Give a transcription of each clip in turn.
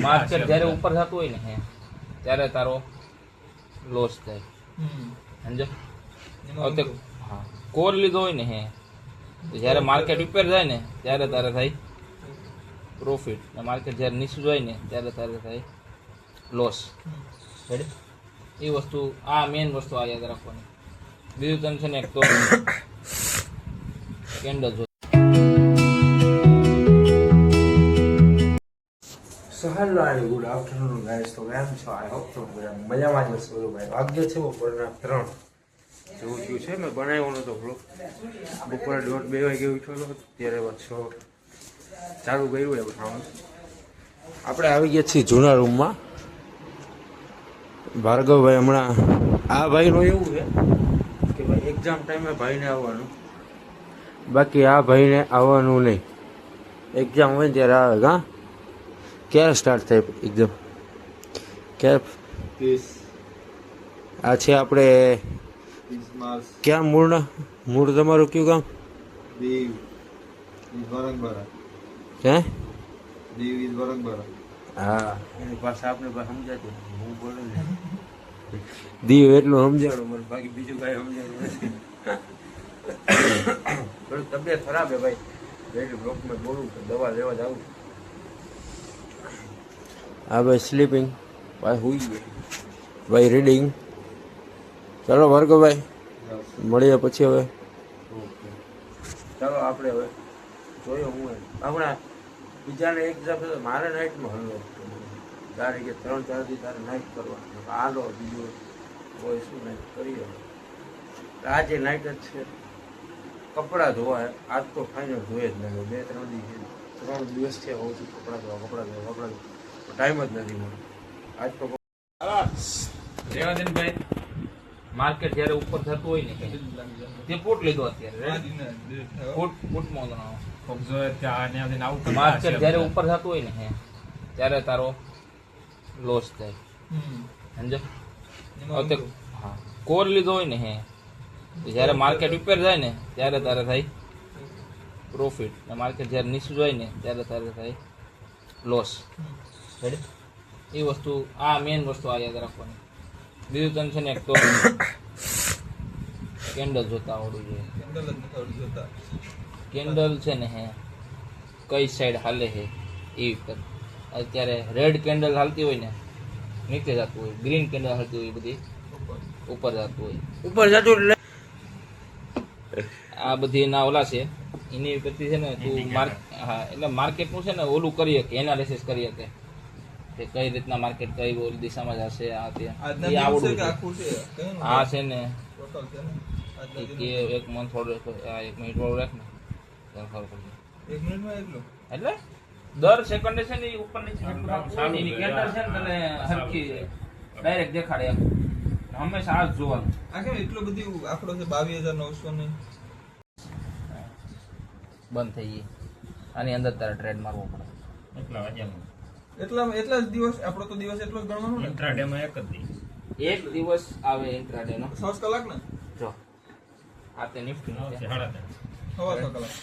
Market જ્યારે ઉપર થતું હોય ને હે ત્યારે તારો લોસ થાય સમજો. હા કોર લીધો હોય ને હે જ્યારે માર્કેટ ઉપર જાય ને ત્યારે તારે થાય પ્રોફિટ, ને માર્કેટ જ્યારે નીચું જાય ને ત્યારે તારે થાય લોસ. એ વસ્તુ આ મેઇન વસ્તુ આ યાદ રાખવાની. બીજું તને છે ને એક તો કેન્ડલ જો. So hello and good afternoon guys. તો કેમ છો? આઈ હોપ તો મજામાં જ હશો ભાઈ. વાગ્ય છે બપોરના 3 જેવું થયું છે. મેં બનાવ્યો નતો બ્લોગ. બપોરે 1:30 વાગે ઉઠ્યો હતો ત્યારે પાછો ચાલુ કર્યું. એ ખાવાનું આપણે આવી ગયા છીએ જૂના રૂમમાં. ભાર્ગવભાઈ હમણાં આ ભાઈનું એવું છે કે ભાઈ એક્ઝામ ટાઈમે ભાઈને આવવાનું, બાકી આ ભાઈને આવવાનું નહીં. એક્ઝામ હોય ને ત્યારે આવે. હા, ક્યારે સ્ટાર્ટ થાય એક્ઝામ? ક્યારે? આ છે આપણે ક્યાં મૂળ તમારું કયું ગામ? હે? હા, એની પાસે આપણે સમજાતું. હું બોલું ને દીવ એટલું સમજાણું મને, બાકી બીજું કાંઈ સમજાણું નથી. થોડીક તબિયત ખરાબ હે ભાઈ, એટલે બ્લોકમાં બોલું દવા લેવા જાઉં. હા ભાઈ સ્લીપિંગ, ભાઈ હુઈ ગયો, ભાઈ રીડિંગ. ચાલો ભાર્ગવભાઈ મળીએ પછી. હવે ચાલો આપણે હવે જોયો. હું હમણાં બીજાને એક્ઝામ છે, મારે નાઇટમાં હલો તારે કે 3-4 દી તારે નાઇટ કરવાનું. હાલો બીજું કોઈ શું નાઇટ કરીએ. આજે નાઇટ જ છે. કપડાં ધોવા આજ તો ફાઇનલ ધોયે જ નહીં. 2-3 દિવસ છે હોઉં છું કપડાં ધોવા. ટાઈમ જ નથી મને આજ તો. રેવાદનભાઈ માર્કેટ જ્યારે ઉપર થતું હોય ને તે પોટ લીધો અત્યારે. માર્કેટ જ્યારે ઉપર થતું હોય ને હે ત્યારે તારો લોસ થાય સમજો. હા કોર લીધો હોય ને હે જ્યારે માર્કેટ ઉપર જાય ને ત્યારે તારે થાય પ્રોફિટ, ને માર્કેટ જ્યારે નીચું જાય ને ત્યારે તારે થાય લોસ. એ વસ્તુ આ મેઇન વસ્તુ આ યાદ રાખવાની. બીજું તને છે ને એક તો કેન્ડલ જોતા આવડવું જોઈએ. કેન્ડલ છે ને હે કઈ સાઈડ હાલે છે એ ઉપર. અત્યારે રેડ કેન્ડલ હાલતી હોય ને નીચે જતું હોય, ગ્રીન કેન્ડલ હાલતી હોય બધી ઉપર જતું હોય. ઉપર જતું એટલે આ બધી એના ઓલા છે એની પરથી છે ને તું હા એટલે માર્કેટનું છે ને ઓલું કરી શકે, એનાલિસિસ કરી શકે કે કઈ રીતના માર્કેટ કઈ ઓલી દિશામાં જશે. આ તે આવડવું આ છે ને એક મંથ થોડું 1 મિનિટ વાળું રાખ ને ખબર પડશે. 1 મિનિટમાં એટલું એટલે દર સેકન્ડે છે ને ઉપર નીચે એની કેન્ડલ છે ને તને હરખી ડાયરેક્ટ દેખાડે એમ. હંમેશા આ જ જોવાનું. આ કેમ એટલો બધી આંકડો છે 22,900 ને બંધ થઈ ગઈ. આની અંદર તારે ટ્રેડ મારવો પડે. એટલા જ દિવસ આપણો તો દિવસ એટલો જ ગણવાનો ને. ઇન્ટ્રાડે માં એક દિવસ આવે ઇન્ટ્રાડે નો 6 કલાક ને. જો આ તે નિફ્ટી નો છે 6.5 કલાક.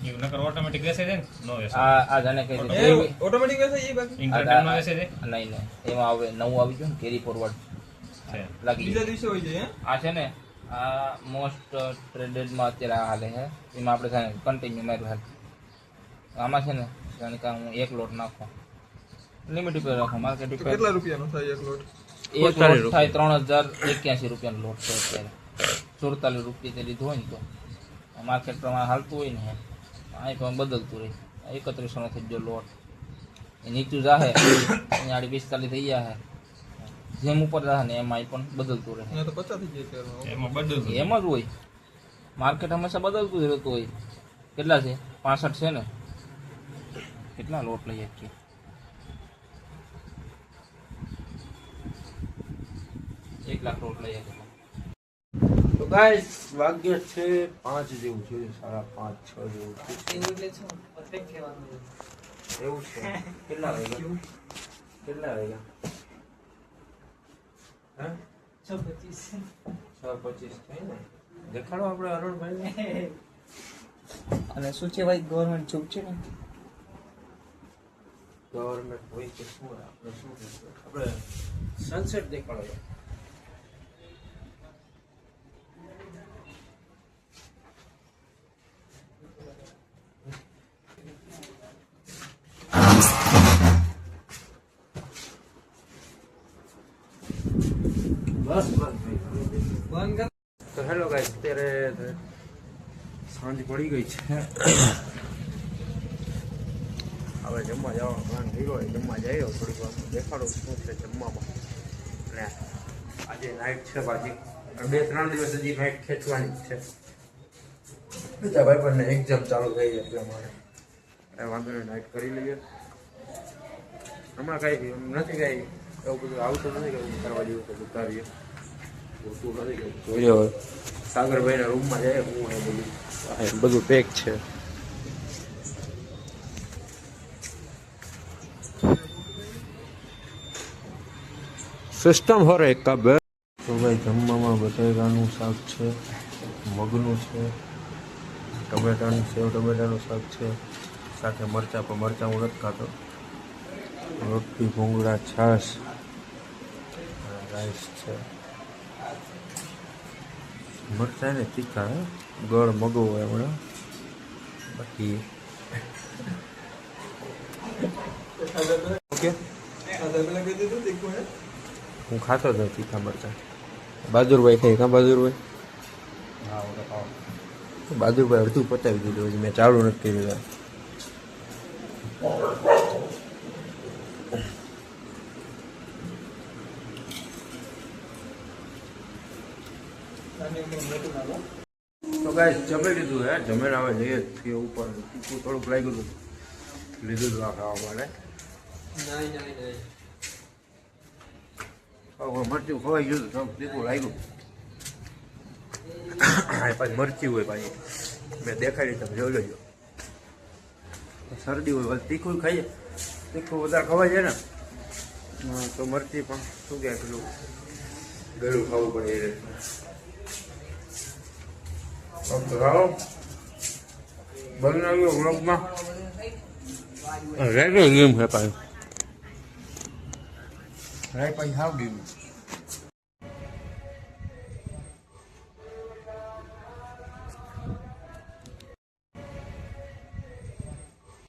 ઈ નકર ઓટોમેટિક બેસે છે ને નો બેસે. આ જાને કઈ રીતે ઓટોમેટિક બેસે એ બાકી ઇન્ટ્રાડે માં બેસે છે નહીં એમાં હવે નવું આવી ગયું ને કેરી ફોરવર્ડ છે લાગી બીજા દિવસે હોય છે. આ છે ને આ મોસ્ટ ટ્રેડેડ માં અત્યારે આ હાલે છે. એમાં આપણે છે ને કન્ટિન્યુ માર્યું હાલ. આમાં છે ને જાણે કે હું 1 લોટ નાખો લિમિટ ઉપર રાખો. માર્કેટ ઉપર કેટલા રૂપિયાનો થાય એક લોટ? એક લોટ થાય 3081 રૂપિયાનો લોટ છે અત્યારે. 47 રૂપિયા તે લીધું હોય ને તો માર્કેટ પ્રમાણે હાલતું હોય ને અહીં પણ બદલતું રહે. 3100 નો થઈ ગયો લોટ. એ નીચું જાહે અહીંયા 45 થઈ જાય. જેમ ઉપર જાહે ને એમાં પણ બદલતું રહે. અહીંયા તો 50 થઈ જાય છે. એમાં બધું એમ જ હોય. માર્કેટ હંમેશા બદલતું જ રહેતું હોય. કેટલા છે? 65 છે ને. કેટલા લોટ લઈએ છીએ? એક લાખ લોટ લઈએ. તો ગાઈસ વાગ્ય છે 5 જેવું છે, 5:30-6 જેવું છે. એવું છે. કેટલા વાગ્યા? હા 6:25 થાય ને. દેખાડો આપણે અરુણભાઈ. અને શું છે ભાઈ ગવર્મેન્ટ જોબ છે ને ગવર્મેન્ટ હોય કે શું હોય, આપણે શું કહીશું? આપણે સનસેટ દેખાડો. બસ બંધ કર. તો હેલો ગાઈસ, અત્યારે સાંજ પડી ગઈ છે. હવે જમવા જવાનો પ્લાન કર્યો હોય, જમવા જઈ રહ્યો. થોડીક વાર દેખાડો શું છે જમવામાં. અને આજે નાઇટ છે પાછી, 2-3 દિવસ હજી નાઇટ ખેંચવાની જ છે. બીજા ભાઈબંધને એક્ઝામ ચાલુ થઈ છે એટલે અમારે કાંઈ વાંધો નહીં, નાઇટ કરી લઈએ. હમણાં કાંઈ નથી, કાંઈ એવું બધું આવતું નથી કે કરવા જેવું તો ઉતારીએ હોતું નથી કે જોઈએ. હવે સાગરભાઈના રૂમમાં જાય, હું એ બધું પેક છે. સિસ્ટમ હો એક કપ. તો ભાઈ જમવામાં બટેકાનું શાક છે, મગનું છે, ટમેટાનું સેવ ટમેટાનું શાક છે, સાથે મરચાં. પણ મરચાં હું નથી ખાતો. રોટલી, ભૂંગળા, છાશ, રાઈસ છે. મરચાં ને તીખા, ગળ મગો હોય હમણાં. બાકી ઓકે, પેલા કહી દીધું તીખું હે. હું ખાતો જ નથી તીખા મરચાં. બહાદુરભાઈ ખાઈ કાં બહાદુરભાઈ? બહાદુરભાઈ અડધું પતાવી દીધું, હજી મેં ચાલુ નથી કર્યું. તો ગાઈસ જમી લીધું હે, જમીને આવે જઈએ છીએ ઉપર. તીખું થોડુંક લાગ્યું હતું, લીધું હતું આ ખાવા માટે. મરચું ખવાઈ ગયું હતું, થોડુંક તીખું લાગ્યું. પાછી મરચી હોય પાછી, મેં દેખાડી તમે જોઈ લેજો. શરદી હોય તીખું ખાઈએ, તીખું વધારે ખવાય છે ને તો મરચી પણ શું કહે પેલું ગળું ખાવું પડે એ રીતનું. બનાવ્યો વ્લોગમાં રેગો ગેમ હે પાછું. રાય પાછી હાવ ગેમ.